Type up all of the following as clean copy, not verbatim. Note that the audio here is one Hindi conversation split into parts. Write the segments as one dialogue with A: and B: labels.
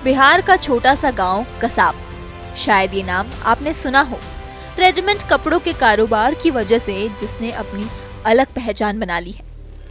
A: बिहार का छोटा सा गांव कसाब, शायद ये नाम आपने सुना हो। रेडीमेड कपड़ों के कारोबार की वजह से जिसने अपनी अलग पहचान बना ली है।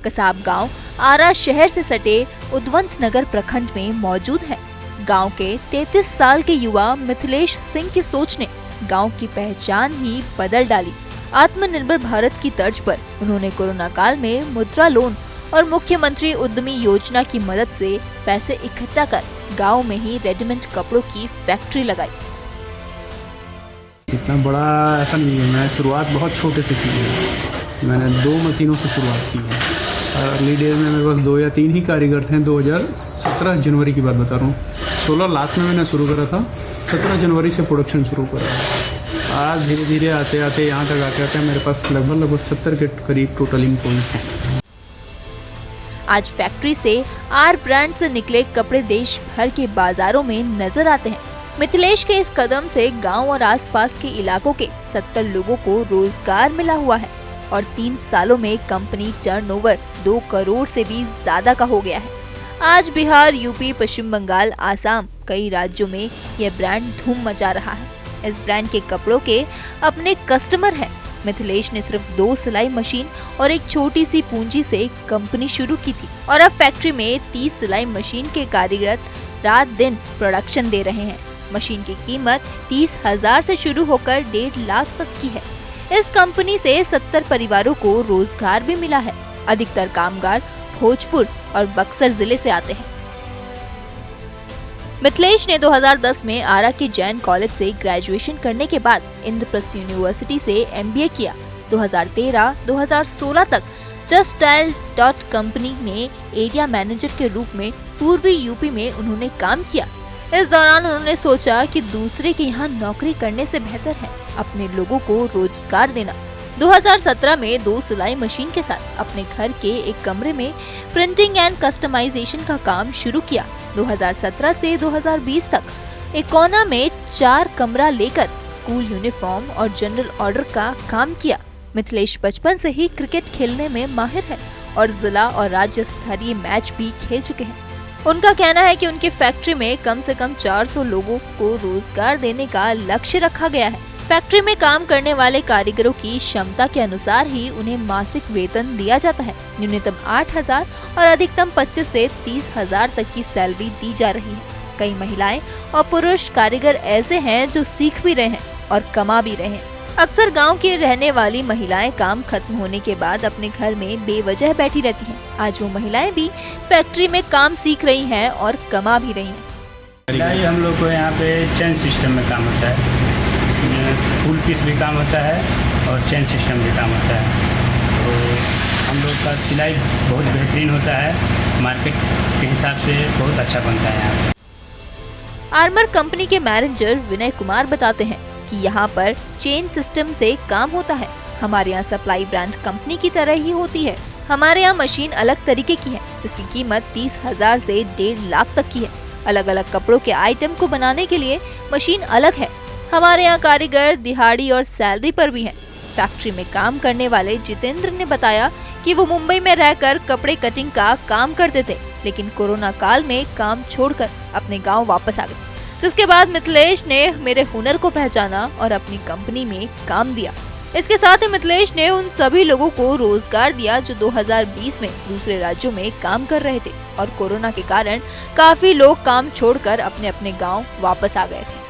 A: कसाब गांव आरा शहर से सटे उद्वंत नगर प्रखंड में मौजूद है। गांव के 33 साल के युवा मिथिलेश सिंह की सोच ने गांव की पहचान ही बदल डाली। आत्मनिर्भर भारत की तर्ज पर उन्होंने कोरोना काल में मुद्रा लोन और मुख्यमंत्री उद्यमी योजना की मदद से पैसे इकट्ठा कर गांव में ही रेडीमेड कपड़ों की फैक्ट्री लगाई।
B: इतना बड़ा ऐसा नहीं है, मैं शुरुआत बहुत छोटे से की है। मैंने 2 मशीनों से शुरुआत की है। अर्ली डेज में मेरे पास 2 या 3 ही कारीगर थे। 2017 जनवरी की बात बता रहा हूँ। 16 लास्ट में मैंने शुरू करा था, 17 जनवरी से प्रोडक्शन शुरू करा। आज धीरे धीरे आते आते यहाँ तक आते मेरे पास लगभग 70 के करीब टोटल एम्प्लॉइज हैं।
A: आज फैक्ट्री से आर ब्रांड से निकले कपड़े देश भर के बाजारों में नजर आते हैं। मिथिलेश के इस कदम से गांव और आसपास के इलाकों के 70 लोगों को रोजगार मिला हुआ है और 3 सालों में कंपनी टर्नओवर 2 करोड़ से भी ज्यादा का हो गया है। आज बिहार, यूपी, पश्चिम बंगाल, आसाम, कई राज्यों में यह ब्रांड धूम मचा रहा है। इस ब्रांड के कपड़ों के अपने कस्टमर हैं। मिथिलेश ने सिर्फ 2 सिलाई मशीन और एक छोटी सी पूंजी से कंपनी शुरू की थी और अब फैक्ट्री में 30 सिलाई मशीन के कारीगर रात दिन प्रोडक्शन दे रहे हैं। मशीन की कीमत 30,000 से शुरू होकर 1.5 लाख तक की है। इस कंपनी से 70 परिवारों को रोजगार भी मिला है। अधिकतर कामगार भोजपुर और बक्सर जिले से आते हैं। मिथिलेश ने 2010 में आरा के जैन कॉलेज से ग्रेजुएशन करने के बाद इंद्रप्रस्थ यूनिवर्सिटी से MBA किया। 2013-2016 तक जस्ट डायल कंपनी में एरिया मैनेजर के रूप में पूर्वी यूपी में उन्होंने काम किया। इस दौरान उन्होंने सोचा कि दूसरे के यहाँ नौकरी करने से बेहतर है अपने लोगों को रोजगार देना। 2017 में 2 सिलाई मशीन के साथ अपने घर के एक कमरे में प्रिंटिंग एंड कस्टमाइजेशन का काम शुरू किया। 2017 से 2020 तक एक कोना में 4 कमरा लेकर स्कूल यूनिफॉर्म और जनरल ऑर्डर का काम किया। मिथिलेश बचपन से ही क्रिकेट खेलने में माहिर है और जिला और राज्य स्तरीय मैच भी खेल चुके हैं। उनका कहना है कि उनकी फैक्ट्री में कम से कम 400 लोगों को रोजगार देने का लक्ष्य रखा गया है। फैक्ट्री में काम करने वाले कारीगरों की क्षमता के अनुसार ही उन्हें मासिक वेतन दिया जाता है। न्यूनतम 8,000 और अधिकतम 25 से 30,000 तक की सैलरी दी जा रही है। कई महिलाएं और पुरुष कारीगर ऐसे हैं जो सीख भी रहे हैं और कमा भी रहे हैं। अक्सर गांव की रहने वाली महिलाएं काम खत्म होने के बाद अपने घर में बेवजह बैठी रहती हैं। आज वो महिलाएं भी फैक्ट्री में काम सीख रही हैं और कमा भी रही हैं।
C: हम लोग को यहाँ पे चेन सिस्टम में काम होता है, फुल पीस भी काम होता है और चेन सिस्टम भी काम होता है। तो हम लोग का सिलाई बहुत बेहतरीन होता है, मार्केट के हिसाब से बहुत अच्छा बनता है यहाँ पे।
A: आर्मर कंपनी के मैनेजर विनय कुमार बताते हैं कि यहाँ पर चेन सिस्टम से काम होता है। हमारे यहाँ सप्लाई ब्रांड कंपनी की तरह ही होती है। हमारे यहाँ मशीन अलग तरीके की है जिसकी कीमत 30,000 से 1.5 लाख तक की है। अलग अलग कपड़ों के आइटम को बनाने के लिए मशीन अलग है। हमारे यहाँ कारीगर दिहाड़ी और सैलरी पर भी हैं। फैक्ट्री में काम करने वाले जितेंद्र ने बताया कि वो मुंबई में रहकर कपड़े कटिंग का काम करते थे, लेकिन कोरोना काल में काम छोड़कर अपने गांव वापस आ गए। जिसके बाद मिथिलेश ने मेरे हुनर को पहचाना और अपनी कंपनी में काम दिया। इसके साथ ही मिथिलेश ने उन सभी लोगों को रोजगार दिया जो 2020 में दूसरे राज्यों में काम कर रहे थे और कोरोना के कारण काफी लोग काम छोड़कर अपने अपने गांव वापस आ गए थे।